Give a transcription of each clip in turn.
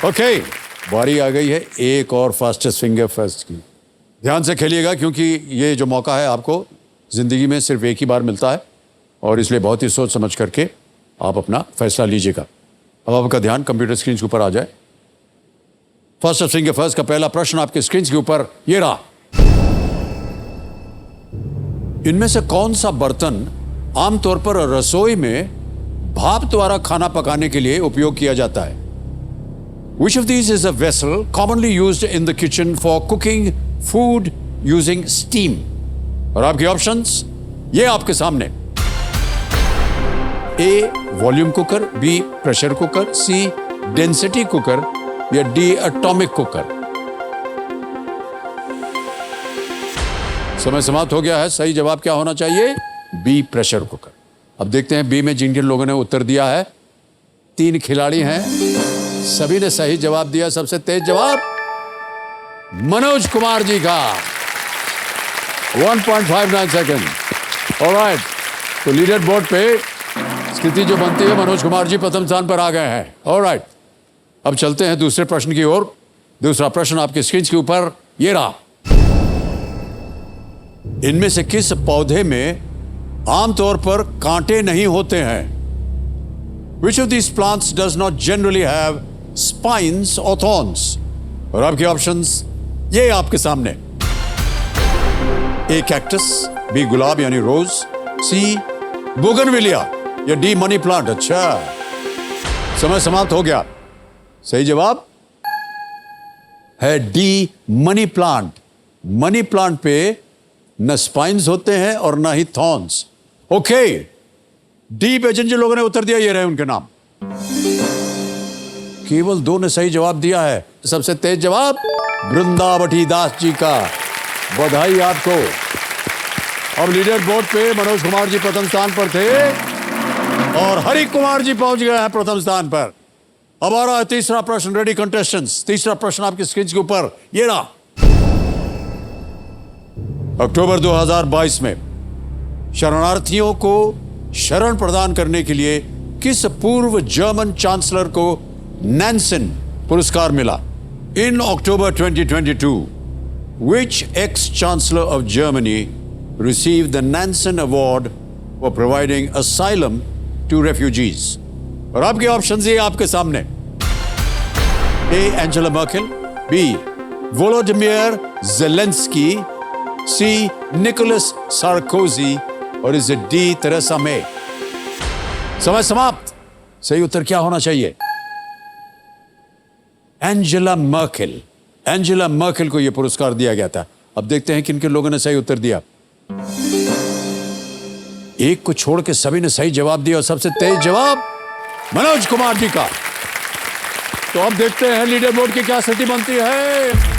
Okay, बारी आ गई है एक और फास्टेस्ट फिंगर फर्स्ट की। ध्यान से खेलिएगा क्योंकि ये जो मौका है आपको जिंदगी में सिर्फ एक ही बार मिलता है और इसलिए बहुत ही सोच समझ करके आप अपना फैसला लीजिएगा। अब आपका ध्यान कंप्यूटर स्क्रीन के ऊपर आ जाए। फास्टेस्ट फिंगर फर्स्ट का पहला प्रश्न आपके स्क्रीन के ऊपर ये रहा। इनमें से कौन सा बर्तन आमतौर पर रसोई में भाप द्वारा खाना पकाने के लिए उपयोग किया जाता है? Which of these is a vessel commonly used in the kitchen for cooking food using steam? और आपके ऑप्शंस ये आपके सामने। A volume cooker, B pressure cooker, C density cooker या डी एटॉमिक कुकर। समय समाप्त हो गया है। सही जवाब क्या होना चाहिए? B pressure cooker. अब देखते हैं बी में जिन जिन लोगों ने उत्तर दिया है। 3 खिलाड़ी हैं, सभी ने सही जवाब दिया। सबसे तेज जवाब मनोज कुमार जी का 1.59 सेकंड। ऑलराइट, तो लीडर बोर्ड पे स्थिति जो बनती है मनोज कुमार जी प्रथम स्थान पर आ गए हैं। ऑलराइट, अब चलते हैं दूसरे प्रश्न की ओर। दूसरा प्रश्न आपके स्क्रीन के ऊपर ये रहा। इनमें से किस पौधे में आमतौर पर कांटे नहीं होते हैं? Which of these plants does not generally have spines or thorns? और आपके ऑप्शंस ये आपके सामने। ए कैक्टस, बी गुलाब यानी रोज, सी बोगनविलिया या डी मनी प्लांट। अच्छा, समय समाप्त हो गया। सही जवाब है D money plant. Money plant पे न स्पाइन्स होते हैं और न ही थॉर्न्स। ओके, डी पे जिन जिन लोगों ने उत्तर दिया ये रहे उनके नाम। केवल 2 ने सही जवाब दिया है। सबसे तेज जवाब वृंदावटी दास जी का। बधाई आपको। अब लीडर बोर्ड पे मनोज कुमार जी प्रथम स्थान पर थे और हरि कुमार जी पहुंच गए हैं प्रथम स्थान पर। अब आ रहा है तीसरा प्रश्न। रेडी कंटेस्टेंट्स, तीसरा प्रश्न आपकी स्क्रीन के ऊपर ये रहा। अक्टूबर 2022 में शरणार्थियों को शरण प्रदान करने के लिए किस पूर्व जर्मन चांसलर को नैन्सन पुरस्कार मिला? इन अक्टूबर 2022, which ex-chancellor of Germany received the Nansen Award for providing asylum to refugees? और आपके ऑप्शंस ये आपके सामने। A Angela Merkel, B Volodymyr Zelensky, C Nicolas Sarkozy और इज डी तेरेसा मे। समय समाप्त। सही उत्तर क्या होना चाहिए? Angela Merkel. एंजेला मर्केल को यह पुरस्कार दिया गया था। अब देखते हैं किन किन लोगों ने सही उत्तर दिया। एक को छोड़ के सभी ने सही जवाब दिया और सबसे तेज जवाब मनोज कुमार जी का। तो अब देखते हैं लीडर बोर्ड की क्या स्थिति बनती है।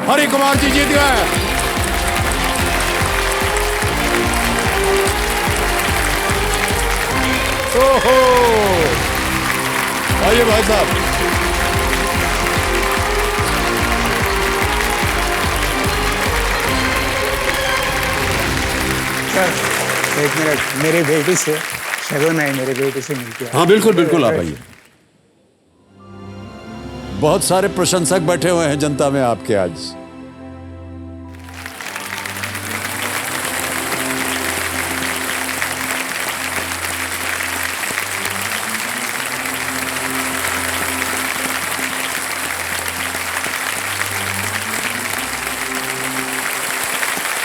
हरि कुमार जी जीत गए। ओहो, आइए भाई साहब। सर एक मिनट, मेरी बेटी से शगुन है, मेरी बेटी से मिलती है। हाँ बिल्कुल बिल्कुल, आप आइए। बहुत सारे प्रशंसक बैठे हुए हैं जनता में आपके आज।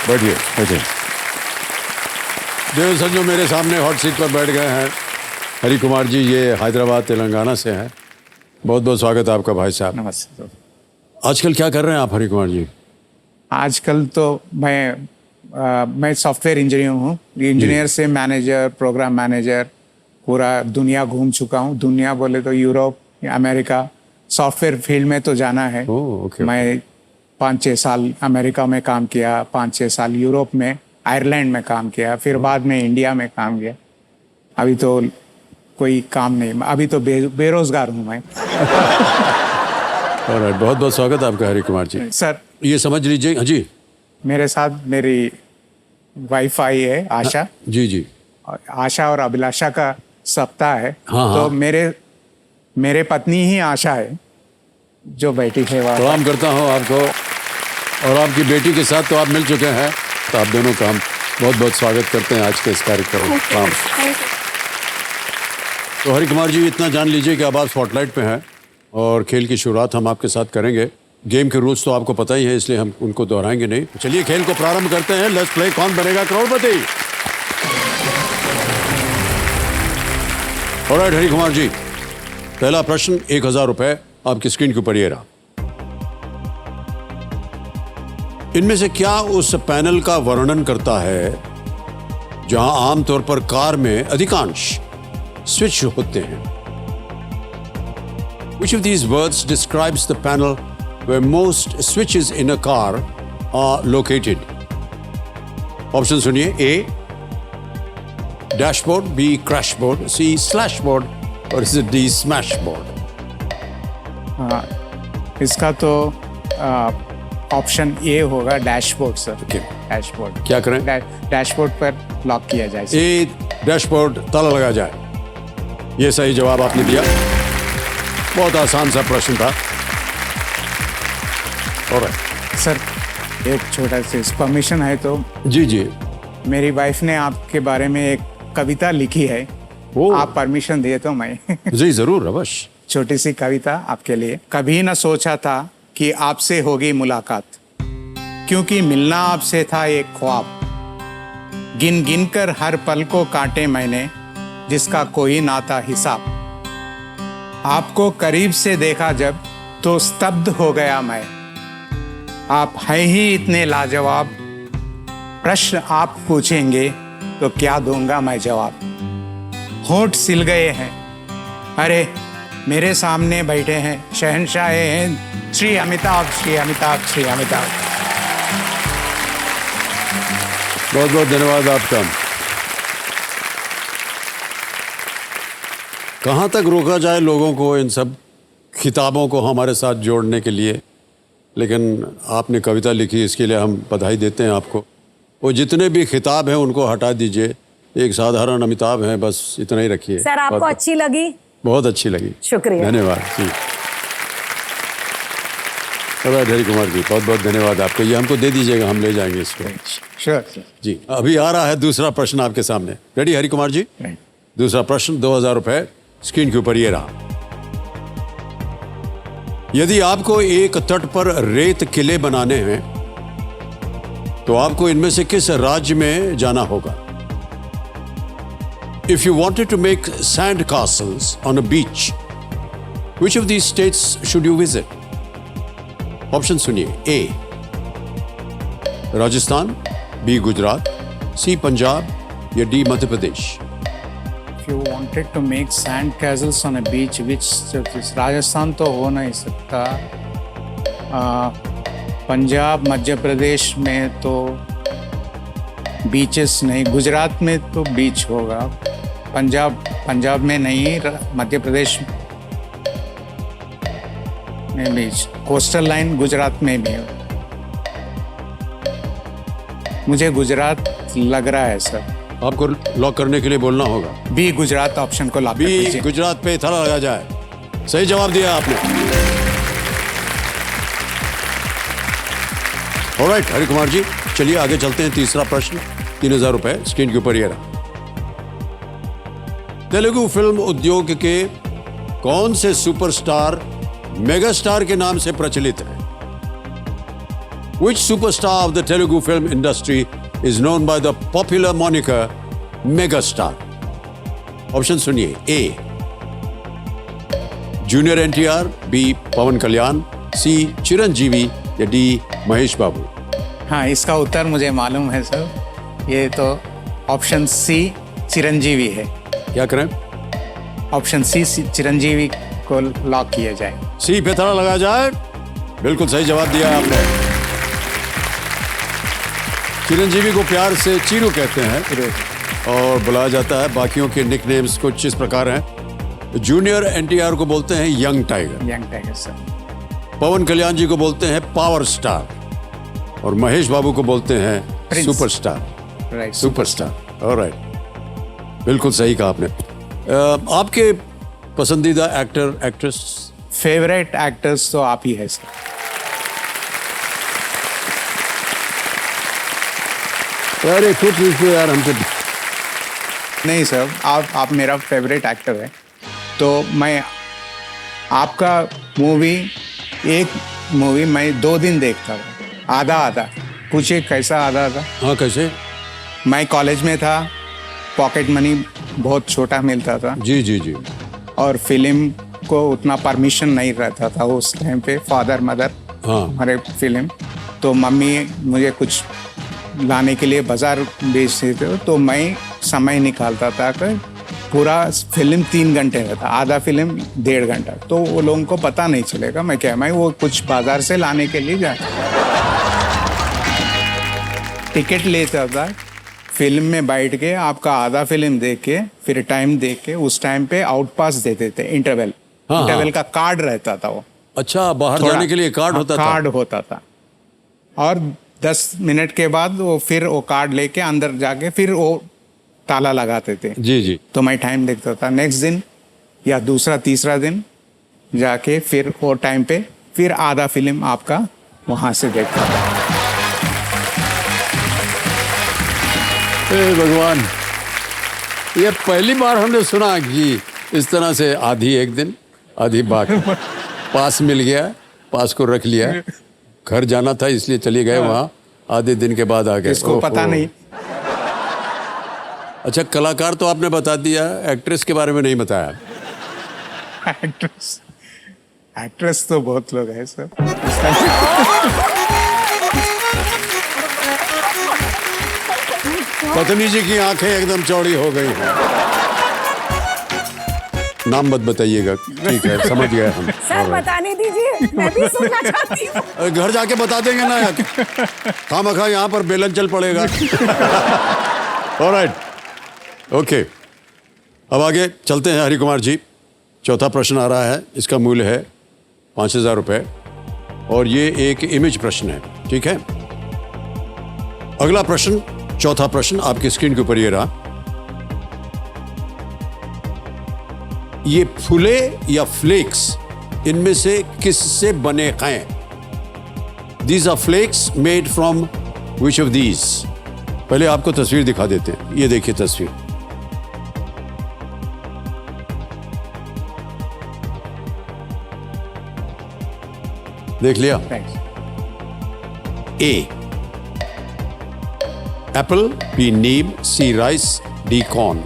बैठिए बैठिए। देव संजो मेरे सामने हॉट सीट पर बैठ गए हैं। हरि कुमार जी ये हैदराबाद तेलंगाना से हैं। बहुत बहुत स्वागत है आपका भाई साहब। नमस्ते। आजकल क्या कर रहे हैं आप हरि कुमार जी? आजकल तो मैं सॉफ्टवेयर इंजीनियर हूँ। इंजीनियर से मैनेजर, प्रोग्राम मैनेजर, पूरा दुनिया घूम चुका हूँ। दुनिया बोले तो यूरोप, अमेरिका, सॉफ्टवेयर फील्ड में तो जाना है। मैं 5-6 साल अमेरिका में काम किया, 5-6 साल यूरोप में, आयरलैंड में काम किया, फिर बाद में इंडिया में काम किया। अभी तो कोई काम नहीं, अभी तो बेरोजगार हूँ मैं। बहुत बहुत स्वागत है आपका हरि कुमार जी। सर ये समझ लीजिए। हाँ जी, मेरे साथ मेरी वाइफ आई है आशा। जी जी। आशा और अभिलाषा का सप्ताह है, हाँ, तो हाँ। मेरे पत्नी ही आशा है जो बैठी है वहाँ। प्रणाम करता हूँ आपको, और आपकी बेटी के साथ तो आप मिल चुके हैं, तो आप दोनों का हम बहुत बहुत स्वागत करते हैं आज के इस कार्यक्रम में। प्रणाम। तो हरि कुमार जी, इतना जान लीजिए कि अब आप स्पॉटलाइट पे हैं और खेल की शुरुआत हम आपके साथ करेंगे। गेम के रूल्स तो आपको पता ही है, इसलिए हम उनको दोहराएंगे नहीं। चलिए खेल को प्रारंभ करते हैं। लेट्स प्ले कौन बनेगा करोड़पति। ऑलराइट हरि कुमार जी, पहला प्रश्न 1000 रुपए आपकी स्क्रीन के ऊपर ये रहा। इनमें से क्या उस पैनल का वर्णन करता है जहां आमतौर पर कार में अधिकांश स्विच होते हैं? Which of these words describes the panel where most switches in a car are located? Option सुनिए। A डैशबोर्ड, B क्रैशबोर्ड, C स्लैशबोर्ड और D स्मैशबोर्ड। इसका तो ऑप्शन ए होगा, डैशबोर्ड सर। Okay. डैशबोर्ड। क्या करें? डैशबोर्ड पर लॉक किया जाए सर। ए डैशबोर्ड, ताला लगा जाए। ये सही जवाब आपने दिया। बहुत आसान सा प्रश्न था। ऑलराइट सर, एक छोटा सा परमिशन है तो जी जी। मेरी वाइफ ने आपके बारे में एक कविता लिखी है। ओह। आप परमिशन दिए तो मैं जी जरूर, अवश्य। छोटी सी कविता आपके लिए। कभी न सोचा था कि आपसे होगी मुलाकात, क्योंकि मिलना आपसे था एक ख्वाब। गिन गिन कर हर पल को काटे मैंने, जिसका कोई नाता हिसाब। आपको करीब से देखा जब तो स्तब्ध हो गया मैं। आप हैं ही इतने लाजवाब, प्रश्न आप पूछेंगे तो क्या दूंगा मैं जवाब। होंठ सिल गए हैं, अरे मेरे सामने बैठे हैं शहंशाह हिंद, श्री अमिताभ, श्री अमिताभ, श्री अमिताभ। बहुत बहुत धन्यवाद आपका। कहाँ तक रोका जाए लोगों को इन सब खिताबों को हमारे साथ जोड़ने के लिए, लेकिन आपने कविता लिखी, इसके लिए हम बधाई देते हैं आपको। वो जितने भी खिताब हैं उनको हटा दीजिए, एक साधारण अमिताभ हैं, बस इतना ही रखिए। सर, आपको अच्छी लगी? बहुत अच्छी लगी, शुक्रिया, धन्यवाद जी। हरि कुमार जी, बहुत बहुत धन्यवाद आपको। ये हमको दे दीजिएगा, हम ले जाएंगे इसको। Sure sir. जी, अभी आ रहा है दूसरा प्रश्न आपके सामने। रेडी हरि कुमार जी? दूसरा प्रश्न 2000 रुपए स्क्रीन के ऊपर ये रहा। यदि आपको एक तट पर रेत किले बनाने हैं तो आपको इनमें से किस राज्य में जाना होगा? If you wanted to make sand castles on a beach, which of these states should you visit? Option सुनिए। A Rajasthan, B Gujarat, C Punjab या D Madhya Pradesh. If you wanted to make sand castles on a beach, which Rajasthan तो हो नहीं सकता। पंजाब, मध्य प्रदेश में तो beaches नहीं, गुजरात में तो बीच होगा। पंजाब में नहीं, मध्य प्रदेश में बीच। कोस्टल लाइन गुजरात में भी है। मुझे गुजरात लग रहा है सर। आपको लॉक करने के लिए बोलना होगा। बी गुजरात ऑप्शन को लॉक कर बी दीजिए। गुजरात पे थाला लगा जाए। सही जवाब दिया आपने। ऑलराइट हरि कुमार जी, चलिए आगे चलते हैं। तीसरा प्रश्न 3000 रुपए स्क्रीन के ऊपर ये रहा। तेलुगु फिल्म उद्योग के कौन से सुपरस्टार मेगास्टार के नाम से प्रचलित है? Which superstar of the Telugu film industry is known by the popular moniker megastar? Option सुनिए। A junior NTR, B Pawan Kalyan, C Chiranjeevi या D महेश बाबू। हाँ, इसका उत्तर मुझे मालूम है सर। ये तो ऑप्शन सी चिरंजीवी है। क्या करें? ऑप्शन सी चिरंजीवी को लॉक किया जाए। सी पे ताला लगा जाए। बिल्कुल सही जवाब दिया आपने। चिरंजीवी को प्यार से चीरू कहते हैं और बुलाया जाता है। बाकियों के निकनेम्स कुछ इस प्रकार हैं। जूनियर एनटीआर को बोलते हैं young tiger. Young tiger sir. Pawan Kalyan ji को बोलते हैं पावर स्टार और महेश बाबू को बोलते हैं सुपरस्टार। Right, superstar. ऑलराइट, बिल्कुल सही कहा आपने। आपके पसंदीदा एक्टर एक्ट्रेस? फेवरेट एक्टर्स तो आप ही है सर। अरे कुछ इसको यार हमसे नहीं सर, आप मेरा फेवरेट एक्टर है, तो मैं आपका एक मूवी मैं 2 दिन देखता था, आधा। पूछिए कैसा आधा? हाँ, कैसे? मैं कॉलेज में था, पॉकेट मनी बहुत छोटा मिलता था, जी जी जी। और फिल्म को उतना परमिशन नहीं रहता था उस टाइम पे, फादर मदर हाँ। हमारे फिल्म, तो मम्मी मुझे कुछ लाने के लिए बाजार भेजते थे, तो मैं समय निकालता था कि पूरा फिल्म 3 घंटे रहता, आधा फिल्म 1.5 घंटा, तो वो लोगों को पता नहीं चलेगा मैं वो कुछ बाजार से लाने के लिए जाता, टिकट लेता था, फिल्म में बैठ के आपका आधा फिल्म देख के फिर टाइम देख के, उस टाइम पे आउट पास देते थे, इंटरवल का कार्ड रहता था वो। अच्छा, बाहर जाने के लिए कार्ड होता था? कार्ड होता था, और 10 मिनट के बाद वो फिर वो कार्ड लेके अंदर जाके फिर वो ताला लगाते थे। जी जी। तो मैं टाइम देखता था, नेक्स्ट दिन या दूसरा तीसरा दिन जाके फिर वो टाइम पे फिर आधा फिल्म आपका वहां से देखता था। हे भगवान, ये पहली बार हमने सुना कि इस तरह से आधी एक दिन आधी बात। पास मिल गया, पास को रख लिया, घर जाना था इसलिए चले गए वहाँ, आधे दिन के बाद आ गए। इसको पता नहीं। अच्छा, कलाकार तो आपने बता दिया, एक्ट्रेस के बारे में नहीं बताया। एक्ट्रेस तो बहुत लोग हैं सर। पत्नी जी की आंखें एकदम चौड़ी हो गई हैं। नाम मत बताइएगा, ठीक है, समझ गए हम। सर बताने दीजिए, मैं भी सुनना चाहती हूँ। घर जाके बता देंगे ना यार, खामखा यहाँ पर बेलन चल पड़ेगा। ऑलराइट, ओके, अब आगे चलते हैं हरि कुमार जी। चौथा प्रश्न आ रहा है, इसका मूल्य है 5,000 रुपये, और ये एक इमेज प्रश्न है, ठीक है। अगला प्रश्न, चौथा प्रश्न आपकी स्क्रीन के ऊपर ये रहा। ये फूले या फ्लेक्स, इनमें से किससे बने हैं? These are flakes made from which of these? पहले आपको तस्वीर दिखा देते हैं, ये देखिए तस्वीर। देख लिया? ए एप्पल, बी नीम, सी राइस, डी कॉर्न।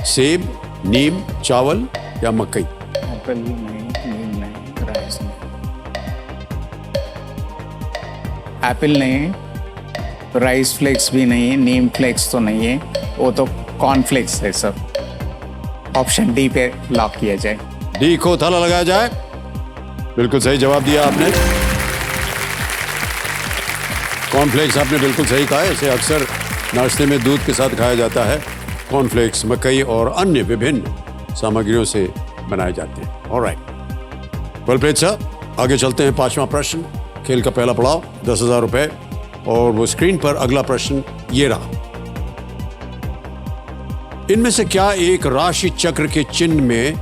सेब, नीम, चावल या मकई? एप्पल नहीं, नीम नहीं, राइस नहीं। एप्पल नहीं, राइस फ्लेक्स भी नहीं है, नीम फ्लेक्स तो नहीं है, वो तो कॉर्न फ्लेक्स है सब। ऑप्शन डी पे लॉक किया जाए। डी को ताला लगाया जाए। बिल्कुल सही जवाब दिया आपने। कॉर्नफ्लेक्स आपने बिल्कुल सही कहा है, इसे अक्सर नाश्ते में दूध के साथ खाया जाता है। कॉर्नफ्लेक्स मकई और अन्य विभिन्न सामग्रियों से बनाए जाते हैं। Alright, well played sir. आगे चलते हैं, 5वां प्रश्न, खेल का पहला पड़ाव, 10,000 रुपये, और वो स्क्रीन पर अगला प्रश्न ये रहा। इनमें से क्या एक राशि चक्र के चिन्ह में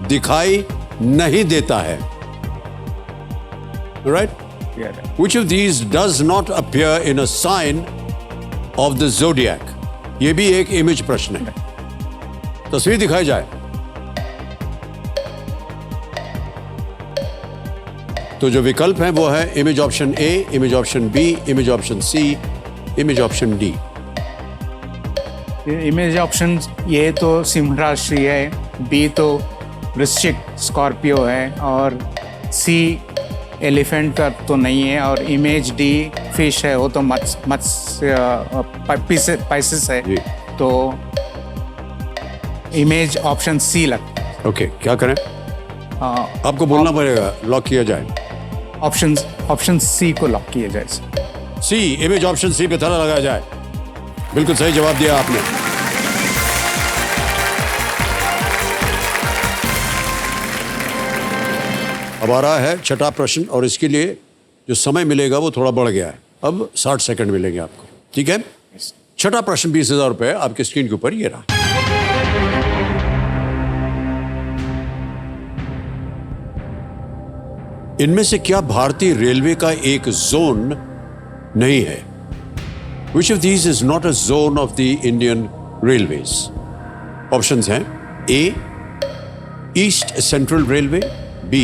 दिखाई नहीं देता है? Right? Which of these does not appear in a sign of the zodiac? ये भी एक इमेज प्रश्न है। तस्वीर दिखाई जाए तो जो विकल्प है वो है image option A, image option B, image option C, image option D. Image option ये तो सिंह राशि है, बी तो वृश्चिक स्कॉर्पियो है, और सी एलिफेंट का तो नहीं है, और इमेज डी फिश है, वो तो पाइसेस है। तो इमेज ऑप्शन सी लगता है। ओके, क्या करें? आपको बोलना पड़ेगा, लॉक किया जाए। ऑप्शन सी को लॉक किया जाए। सी, इमेज ऑप्शन सी पे ताला लगाया जाए। बिल्कुल सही जवाब दिया आपने। अब आ रहा है छठा प्रश्न, और इसके लिए जो समय मिलेगा वो थोड़ा बढ़ गया है, अब 60 सेकंड मिलेंगे आपको, ठीक है। छठा प्रश्न 20,000 रुपये आपके स्क्रीन के ऊपर ये रहा। इनमें से क्या भारतीय रेलवे का एक जोन नहीं है? Which of these is not a zone of the Indian Railways? Options हैं A. East central railway, B.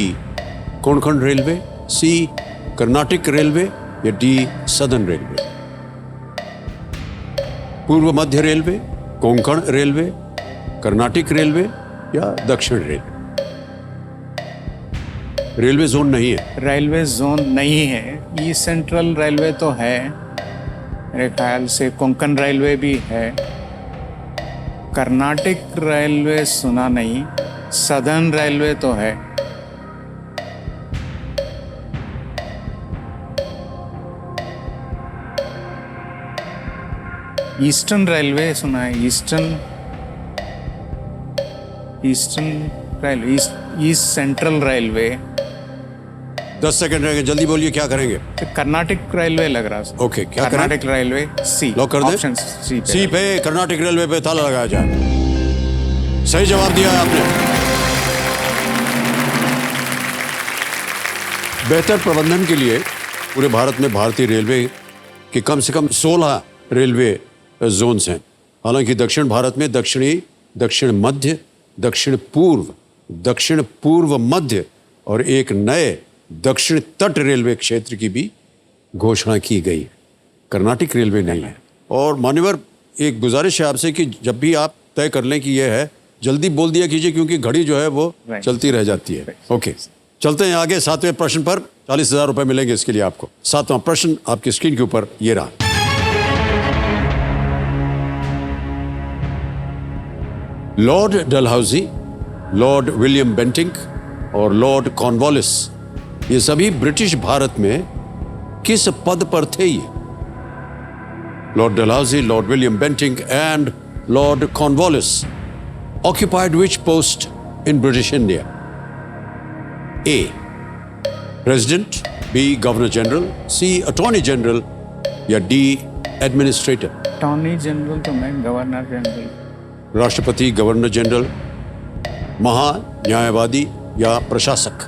Konkan railway, C. Karnataka railway या D. Southern railway. पूर्व मध्य railway, Konkan railway, Karnataka railway या दक्षिण रेलवे। रेलवे जोन नहीं है। रेलवे जोन नहीं है। ईस्ट सेंट्रल रेलवे तो है, मेरे ख्याल से कोंकण रेलवे भी है। कर्नाटक रेलवे सुना नहीं, सदर्न रेलवे तो है। ईस्टर्न रेलवे सुना है, eastern railway, east central railway. 10 second रहेंगे, जल्दी बोलिए क्या करेंगे? कर्नाटक रेलवे लग रहा है। ओके, क्या करें? कर्नाटक रेलवे सी। लॉक कर दें? ऑप्शन सी सी पे कर्नाटक रेलवे पे ताला लगाया जाए। सही जवाब दिया है आपने। बेहतर प्रबंधन के लिए पूरे भारत में भारतीय रेलवे के कम से कम 16 रेलवे जोन्स हैं। हालांकि दक्षिण भारत में दक्षिणी, दक्षिण मध्य, दक्षिण पूर्व मध्य और एक नए दक्षिण तट रेलवे क्षेत्र की भी घोषणा की गई। कर्नाटक रेलवे नहीं है। और मान्यवर, एक गुजारिश है आपसे कि जब भी आप तय कर लें कि यह है, जल्दी बोल दिया कीजिए क्योंकि घड़ी जो है वो चलती रह जाती है। ओके, चलते हैं आगे 7वें प्रश्न पर। 40,000 रुपए मिलेंगे इसके लिए आपको। 7वां प्रश्न आपकी स्क्रीन के ऊपर ये रहा। Lord Dalhousie, Lord William Bentinck और लॉर्ड कॉर्नवालिस, ये सभी ब्रिटिश भारत में किस पद पर थे? ये Lord Dalhousie, Lord William Bentinck and Lord Cornwallis occupied which post in British India? A. President, B. Governor General, C. Attorney General या D. Administrator? अटॉर्नी जनरल तो मैं, गवर्नर जनरल। राष्ट्रपति, गवर्नर जनरल, महान्यायवादी या प्रशासक?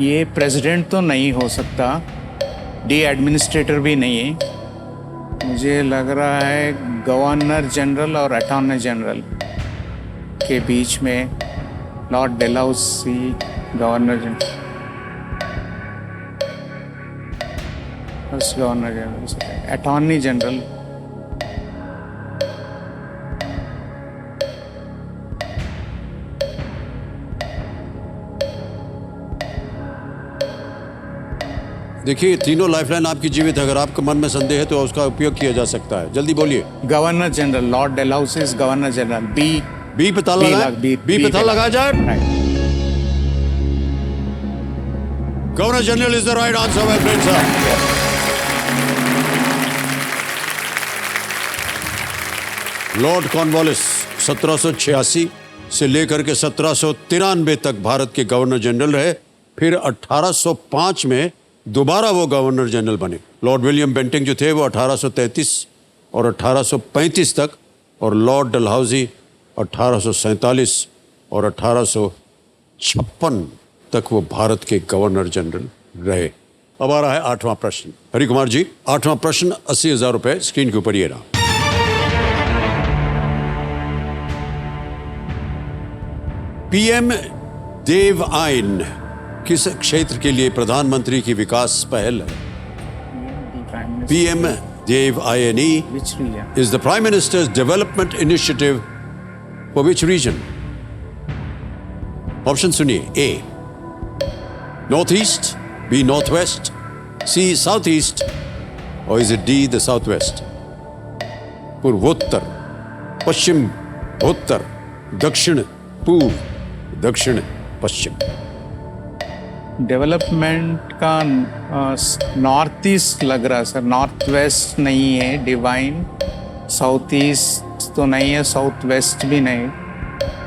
ये प्रेसिडेंट तो नहीं हो सकता, डी एडमिनिस्ट्रेटर भी नहीं है। मुझे लग रहा है गवर्नर जनरल और अटॉर्नी जनरल के बीच में Lord Dalhousie, governor general, governor general, attorney general. देखिए, तीनों लाइफलाइन आपकी जीवित है। अगर आपके मन में संदेह है तो उसका उपयोग किया जा सकता है। जल्दी बोलिए। Governor general, lord Dalhousie is governor general. B पे ताला लगाया? बी पे ताला लगाया जाए। Governor general is the right answer, my friend sir. Lord Cornwallis 1786 से लेकर के 1793 तक भारत के गवर्नर जनरल रहे। फिर 1805 में दोबारा वो गवर्नर जनरल बने। लॉर्ड विलियम बेंटिंक जो थे वो 1833 और 1835 तक, और लॉर्ड डलहौजी 1847 और 1856 तक वो भारत के गवर्नर जनरल रहे। अब आ रहा है 8वां प्रश्न। हरि कुमार जी, 8वां प्रश्न 80,000 रुपए स्क्रीन के ऊपर ये रहा। पीएम देव आइन किस क्षेत्र के लिए प्रधानमंत्री की विकास पहल है? PM DevINE is the Prime Minister's development initiative for which region? Option सुनिए। A. North East, B. North West, C. South East, or is it D. the Southwest? पूर्वोत्तर, पश्चिम उत्तर, दक्षिण पूर्व, दक्षिण पश्चिम। डेवलपमेंट का नॉर्थ ईस्ट लग रहा है sir, north west नहीं है। डिवाइन साउथ ईस्ट तो नहीं है, साउथ वेस्ट भी नहीं।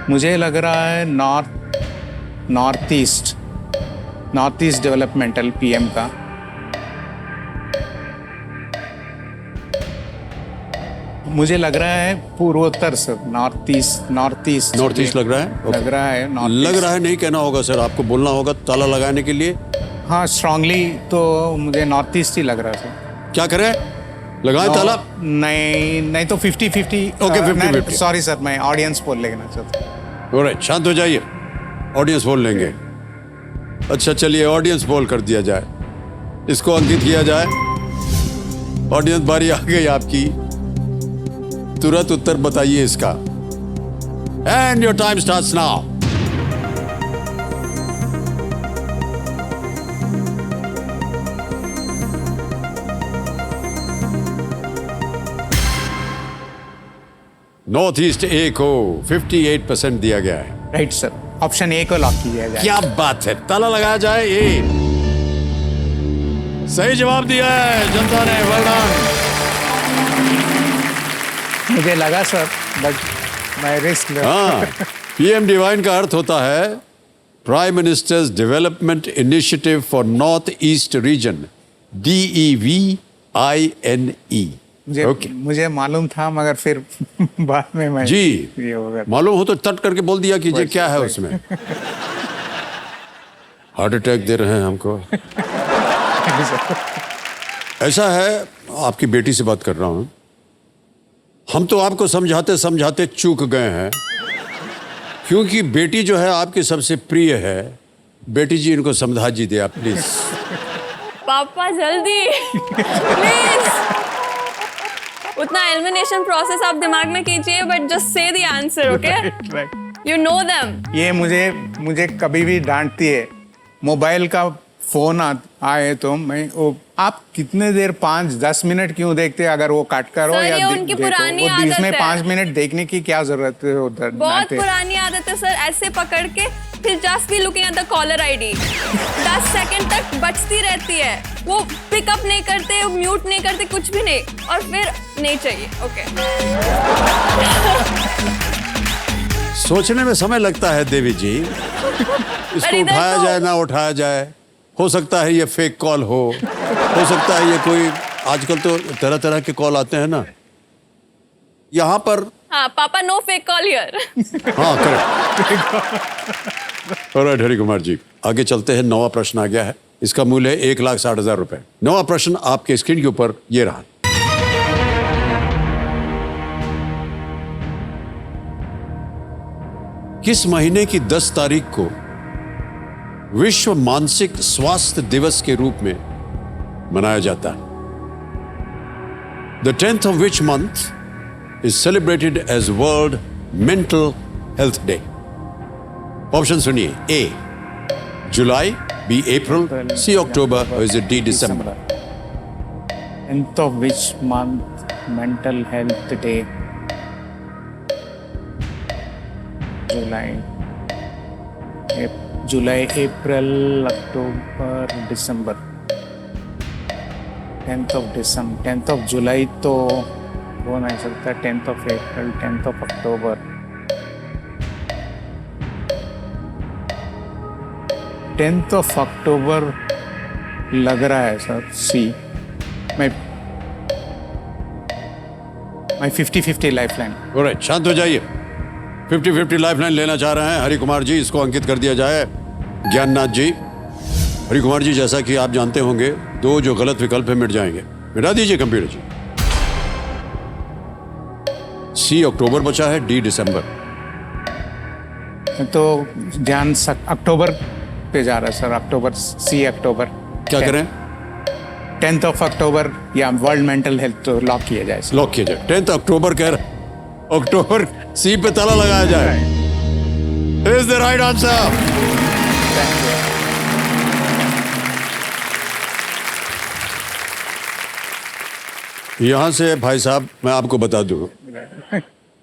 मुझे लग रहा है नॉर्थ ईस्ट डेवलपमेंटल पीएम का। मुझे लग रहा है पूर्वोत्तर sir, north east north east लग रहा है? Okay. लग रहा है नॉर्थ लग रहा है नहीं कहना होगा सर, आपको बोलना होगा ताला लगाने के लिए। हाँ, स्ट्रांगली तो मुझे नॉर्थ ईस्ट ही लग रहा है सर। क्या करें, लगाएं ताला? नहीं तो 50-50। Okay, 50-50। सॉरी सर, मैं ऑडियंस पोल लेना चाहता हूँ। ऑलराइट, शांत हो जाइए, ऑडियंस पोल लेंगे। अच्छा चलिए, ऑडियंस पोल कर दिया जाए, इसको अंकित किया जाए। ऑडियंस, बारी आ गई आपकी, तुरंत उत्तर बताइए इसका। And your time starts now. North East A को 58% दिया गया है। राइट सर, ऑप्शन ए को लॉक किया जाए। क्या बात है, ताला लगाया जाए। ए सही जवाब दिया है जनता ने, वेल डन। मुझे लगा सर, बट मैं रिस्क ले। हाँ, पीएम डिवाइन का अर्थ होता है prime ministers development initiative for north east region, DEVINE। मुझे मालूम था, मगर फिर बाद में मैं जी ये हो गया। मालूम हो तो तट करके बोल दिया कीजिए क्या है उसमें। हार्ट अटैक दे रहे हैं हमको। ऐसा है, आपकी बेटी से बात कर रहा हूं। हम तो आपको समझाते समझाते चूक गए हैं, क्योंकि बेटी जो है आपकी सबसे प्रिय है। बेटी जी, इनको समझा दीजिए आप प्लीज। पापा जल्दी प्लीज। उतना एलिमिनेशन प्रोसेस आप दिमाग में कीजिए, but just say the answer, okay? You know them. ये मुझे कभी भी डांटती है। मोबाइल का फोन आए तो मैं आप कितने देर 5-10 मिनट क्यों देखते हैं? अगर वो काट कर हो सर, या ये उनकी पुरानी वो बीच में आदत है। 5 मिनट देखने की क्या जरूरत है? बहुत पुरानी आदत है सर, ऐसे पकड़ के फिर just be looking at the caller ID. 10 second तक बचती रहती है, वो पिकअप नहीं करते, म्यूट नहीं करते, कुछ भी नहीं, और फिर नहीं चाहिए। ओके। सोचने में समय लगता है देवी जी, इसको उठाया जाए ना उठाया जाए। हो सकता है ये फेक कॉल हो सकता है ये कोई, आजकल तो तरह तरह के कॉल आते हैं ना यहाँ पर। हाँ पापा, नो फेक कॉल हियर। हाँ करेक्ट। ऑलराइट हरि कुमार जी, आगे चलते हैं। 9वां प्रश्न आ गया है, इसका मूल्य है 1,60,000 रुपए। 9वां प्रश्न आपके स्क्रीन के ऊपर ये रहा। किस महीने की 10 तारीख को विश्व मानसिक स्वास्थ्य दिवस के रूप में मनाया जाता है? The 10th of which month is celebrated as World Mental Health Day? Option सुनिए। A July, B April, C October, or is it D December? 10th of which month mental health day? July, April, October, December. 10th of जुलाई तो हो नहीं सकता। 10th of April, 10th of October. 10th of अक्टूबर लग रहा है sir, सी। मैं 50-50 lifeline. Alright, शांत हो जाइए। 50-50 लाइफलाइन लेना चाह रहे हैं हरि कुमार जी, इसको अंकित कर दिया जाए। ज्ञाननाथ जी, हरि कुमार जी, जैसा कि आप जानते होंगे, 2 जो गलत विकल्प है मिट जाएंगे। मिटा दीजिए कंप्यूटर जी। C अक्टूबर बचा है, D दिसंबर। तो ध्यान अक्टूबर पे जा रहा है सर, अक्टूबर, C अक्टूबर। क्या करें? 10th of अक्टूबर या वर्ल्ड मेंटल हेल्थ तो लॉक किया जाए सर। लॉक किया जाए। 10th अक्टूबर कह रहे, अक्टूबर C पे ताला लगाया जाए। Is the right answer. यहां से भाई साहब मैं आपको बता दूं,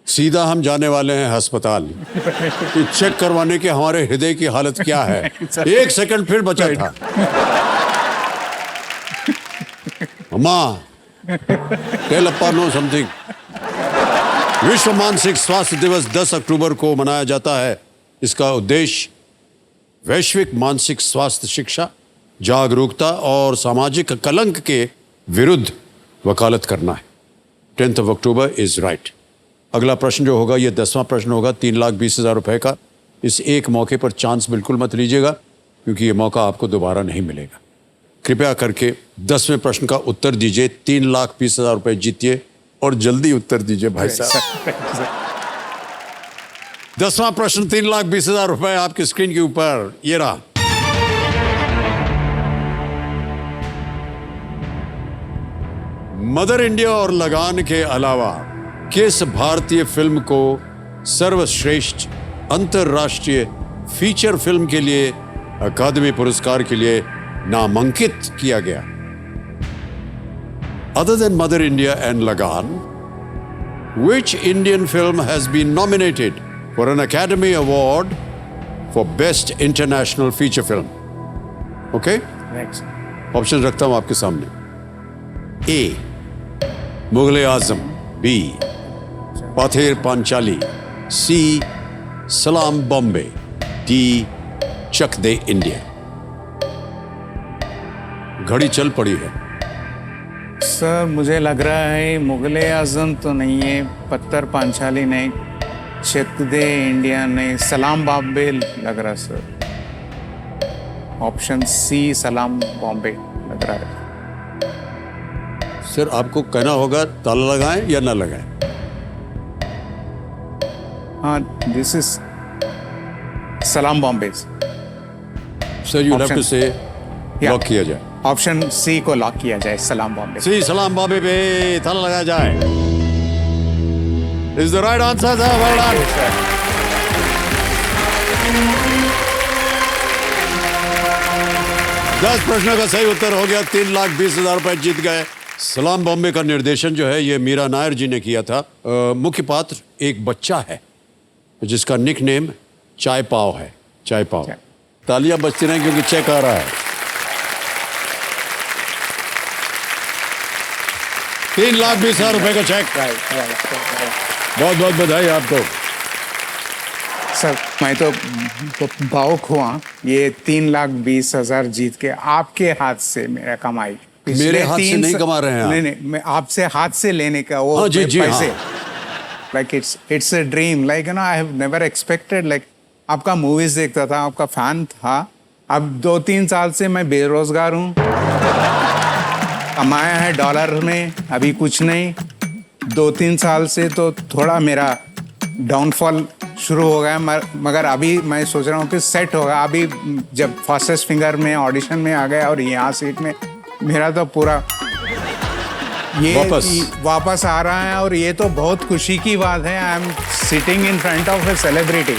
सीधा हम जाने वाले हैं अस्पताल कि चेक करवाने के हमारे हृदय की हालत क्या है। 1 सेकंड फिर बचा था। अम्मा, टेल अप्पा नो समथिंग। विश्व मानसिक स्वास्थ्य दिवस 10 अक्टूबर को मनाया जाता है। इसका उद्देश्य वैश्विक मानसिक स्वास्थ्य शिक्षा, जागरूकता और सामाजिक कलंक के विरुद्ध वकालत करना है। 10th of October is right. अगला प्रश्न जो होगा ये 10वां प्रश्न होगा 3,20,000 रुपए का। इस एक मौके पर चांस बिल्कुल मत लीजिएगा क्योंकि ये मौका आपको दोबारा नहीं मिलेगा। कृपया करके 10वें प्रश्न का उत्तर दीजिए, 3,20,000 रुपए जीतिए और जल्दी उत्तर दीजिए भाई साहब। 10वां प्रश्न 3,20,000 रुपए आपकी स्क्रीन के ऊपर, ये रहा। मदर इंडिया और लगान के अलावा किस भारतीय फिल्म को सर्वश्रेष्ठ अंतरराष्ट्रीय फीचर फिल्म के लिए अकादमी पुरस्कार के लिए नामांकित किया गया? Other than Mother India and Lagan, which Indian film has been nominated for an Academy Award for Best International Feature Film? Okay? Next. Option रखता हूं आपके सामने। ए, मुगले आजम। बी, पथेर पांचाली। सी, सलाम बॉम्बे। डी, चक दे इंडिया। घड़ी चल पड़ी है। सर मुझे लग रहा है मुगले आजम तो नहीं है, पत्थर पांचाली नहीं, चक दे इंडिया नहीं, सलाम बॉम्बे लग रहा सर। ऑप्शन सी सलाम बॉम्बे लग रहा है। सर आपको कहना होगा ताला लगाएं या ना लगाएं। हाँ, this is Salaam Bombay. Sir you have to say Yeah. Lock किया जाए। ऑप्शन सी को लॉक किया जाए, सलाम बॉम्बे। सी सलाम बॉम्बे पे ताला लगाया जाए। Is the right answer sir, well done. 10 प्रश्नों का सही उत्तर हो गया, 3,20,000 रुपए जीत गए। सलाम बॉम्बे का निर्देशन जो है ये मीरा नायर जी ने किया था। मुख्य पात्र एक बच्चा है जिसका निक नेम चाय पाव है। चाय पाव। तालियां बजती रहें क्योंकि चेक आ रहा है। 3,20,000 रुपए का चेक। बहुत बहुत बधाई आपको। सर मैं तो भावुक हुआ, ये 3,20,000 जीत के आपके हाथ से मेरा कमाई। मेरे हाथ से नहीं कमा रहे हैं आप। नहीं, मैं आपसे हाथ से लेने का वो हाँ, जी, पैसे। हाँ। Like it's a dream, like I have never expected. Like आपका मूवीज देखता था, आपका फैन था। अब 2-3 साल से मैं बेरोजगार हूँ, कमाया है डॉलर में, अभी कुछ नहीं। 2-3 साल से तो थोड़ा मेरा डाउनफॉल शुरू हो गया, मगर अभी मैं सोच रहा हूँ कि सेट होगा। अभी जब फास्टेस्ट फिंगर में ऑडिशन में आ गया और यहाँ सीट में, मेरा तो पूरा ये वापस आ रहा है और ये तो बहुत खुशी की बात है। I am sitting in front of a celebrity.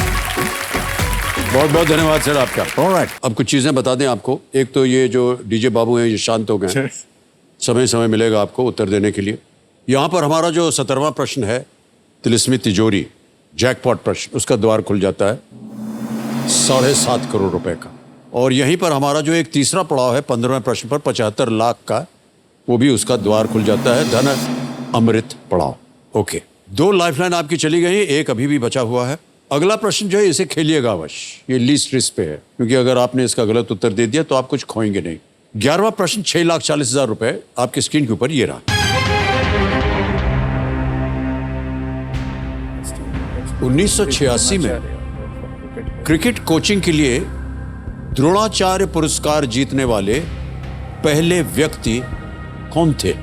बहुत बहुत धन्यवाद सर आपका। ऑलराइट, अब कुछ चीजें बता दें आपको। एक तो ये जो डीजे बाबू हैं ये शांत हो गए, समय समय मिलेगा आपको उत्तर देने के लिए। यहाँ पर हमारा जो 17वां प्रश्न है, तिलिस्मी तिजोरी जैकपॉट प्रश्न, उसका द्वार खुल जाता है 7.5 करोड़ रुपए का। और यहीं पर हमारा जो एक तीसरा पड़ाव है 15वें प्रश्न पर 75 लाख का, वो भी उसका द्वार खुल जाता है, धन अमृत पड़ाव। ओके, 2 लाइफलाइन आपकी चली गई, एक अभी भी बचा हुआ है। अगला प्रश्न जो है इसे खेलिएगा अवश्य, ये लीस्ट रिस्क पे है क्योंकि अगर आपने इसका गलत उत्तर दे दिया तो आप कुछ खोएंगे नहीं। 11वां प्रश्न 6,40,000 रुपए आपकी स्क्रीन के ऊपर ये रहा। 1986 में क्रिकेट कोचिंग के लिए द्रोणाचार्य पुरस्कार जीतने वाले पहले व्यक्ति कौन थे?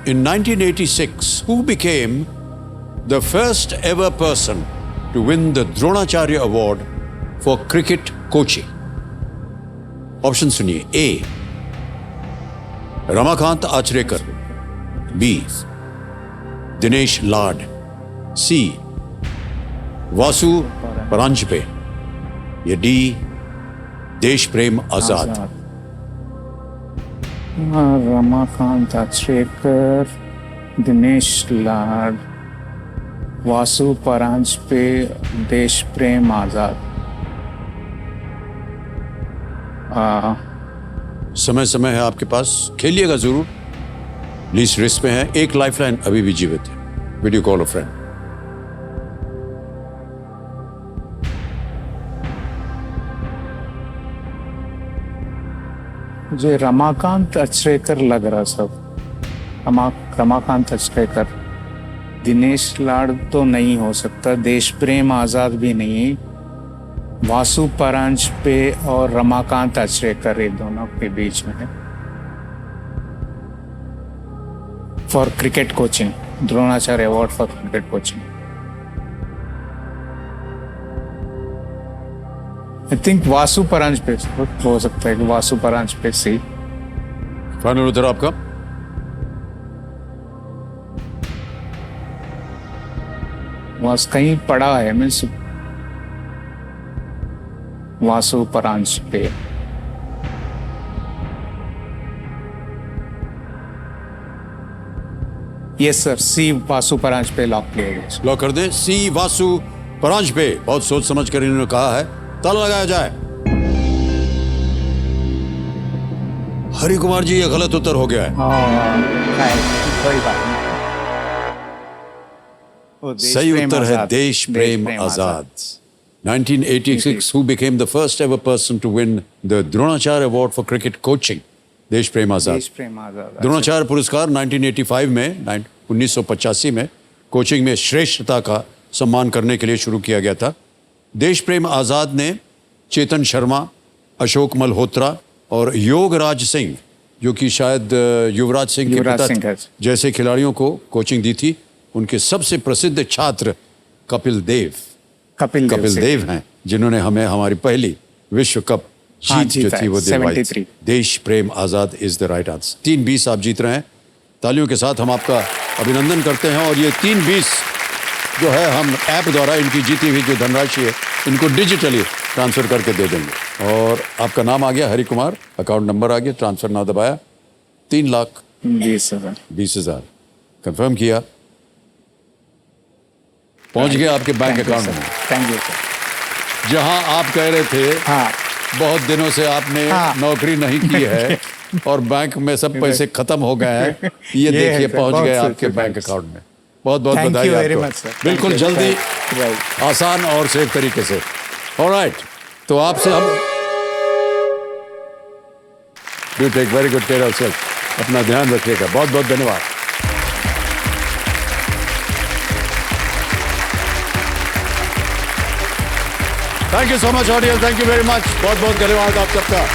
In 1986, who became the first ever person to win the Dronacharya Award for cricket coaching? Option सुनिए। ए, रमाकांत आचरेकर। बी, दिनेश लाड। सी, वासु परांजपे। या डी, देश प्रेम आजाद। रमाकांत आचरेकर, दिनेश लाड, वासु परांजपे, देश प्रेम आजाद। समय समय है आपके पास, खेलिएगा जरूर। लीस्ट रिस्क में है, एक लाइफलाइन अभी भी जीवित है। वीडियो कॉल अ फ्रेंड। मुझे रमाकांत आचरेकर लग रहा सब। रमाकांत अचरेकर, दिनेश लाड तो नहीं हो सकता, देश प्रेम आजाद भी नहीं, वासु परांजपे और रमाकांत अचरेकर, ये दोनों के बीच में है। For cricket coaching, Dronacharya award for cricket coaching. I think Vasu Paranjape हो सकता है कि वासु परांजपे से। फाइनल उत्तर आपका? वास कहीं पढ़ा है, means Vasu Paranjape. Yes sir, C Vasu Paranjape lock किया गया। लॉक कर दें, सी वासु परांजपे। बहुत सोच समझ कर इन्होंने कहा है, ताला लगाया जाए। हरि कुमार जी, ये गलत उत्तर हो गया है। कोई बात नहीं। सही उत्तर है देश प्रेम आजाद। 1986, who became the first ever person to win the Dronacharya award for cricket coaching? देश प्रेम आजाद। देश प्रेम आजाद। द्रोणाचार्य पुरस्कार 1985 में 1985 में कोचिंग में श्रेष्ठता का सम्मान करने के लिए शुरू किया गया था। देश प्रेम आजाद ने चेतन शर्मा, अशोक मल्होत्रा और योगराज सिंह, जो कि शायद युवराज सिंह के पिता जैसे खिलाड़ियों को कोचिंग दी थी। उनके सबसे प्रसिद्ध छात्र कपिल देव हैं, जिन्होंने हमें हमारी पहली विश्व कप जीत जो थी वो दिलवाई थी। देश प्रेम आजाद इज द राइट आंसर। 3-20 आप जीत रहे हैं। तालियों के साथ हम आपका अभिनंदन करते हैं। और ये 3-20 जो है, हम ऐप द्वारा इनकी जीती हुई जो धनराशि है, इनको डिजिटली ट्रांसफर करके दे देंगे। और आपका नाम आ गया हरि कुमार, अकाउंट नंबर आ गया, ट्रांसफर ना दबाया, 3,20,000 कंफर्म किया, पहुंच गया आपके बैंक अकाउंट में। Thank you sir. जहां आप कह रहे थे बहुत दिनों से आपने नौकरी नहीं की है और बैंक में सब पैसे खत्म हो गए हैं, ये देखिए पहुंच गए आपके बैंक अकाउंट में। बहुत बहुत बधाई आपको। बिल्कुल जल्दी, आसान और सेफ तरीके से। ऑलराइट, तो आपसे हम do take very good care of self. अपना ध्यान रखिएगा। बहुत बहुत धन्यवाद। Thank you so much audience, thank you very much. बहुत बहुत धन्यवाद आप सबका।